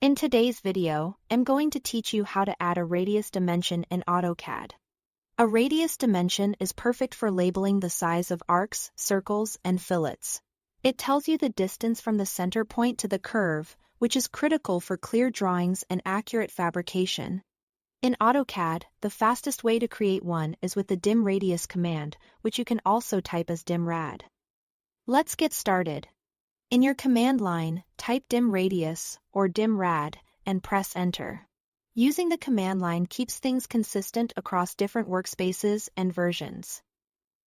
In today's video, I'm going to teach you how to add a radius dimension in AutoCAD. A radius dimension is perfect for labeling the size of arcs, circles, and fillets. It tells you the distance from the center point to the curve, which is critical for clear drawings and accurate fabrication. In AutoCAD, the fastest way to create one is with the dimRadius command, which you can also type as dimrad. Let's get started. In your command line, type dimRadius or dimrad and press enter. Using the command line keeps things consistent across different workspaces and versions.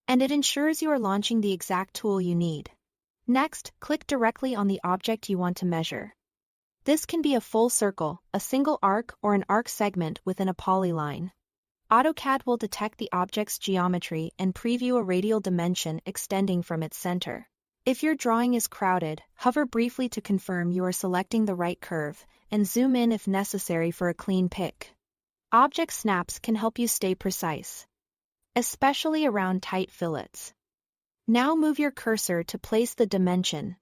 And it ensures you are launching the exact tool you need. Next, click directly on the object you want to measure. This can be a full circle, a single arc, or an arc segment within a polyline. AutoCAD will detect the object's geometry and preview a radial dimension extending from its center. If your drawing is crowded, hover briefly to confirm you are selecting the right curve, and zoom in if necessary for a clean pick. Object snaps can help you stay precise, especially around tight fillets. Now move your cursor to place the dimension.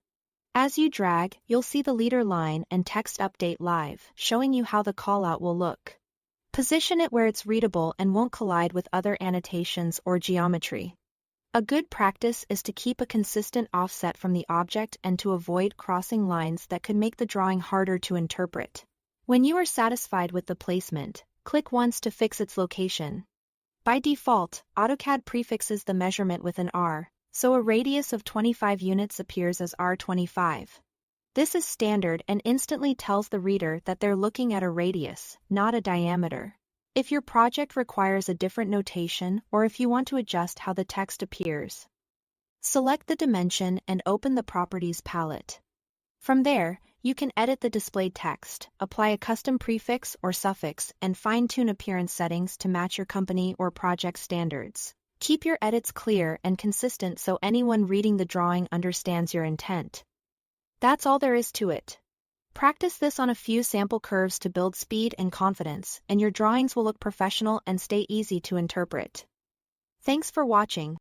As you drag, you'll see the leader line and text update live, showing you how the callout will look. Position it where it's readable and won't collide with other annotations or geometry. A good practice is to keep a consistent offset from the object and to avoid crossing lines that could make the drawing harder to interpret. When you are satisfied with the placement, click once to fix its location. By default, AutoCAD prefixes the measurement with an R, so a radius of 25 units appears as R25. This is standard and instantly tells the reader that they're looking at a radius, not a diameter. If your project requires a different notation or if you want to adjust how the text appears, select the dimension and open the Properties palette. From there, you can edit the displayed text, apply a custom prefix or suffix, and fine-tune appearance settings to match your company or project standards. Keep your edits clear and consistent so anyone reading the drawing understands your intent. That's all there is to it. Practice this on a few sample curves to build speed and confidence, and your drawings will look professional and stay easy to interpret. Thanks for watching.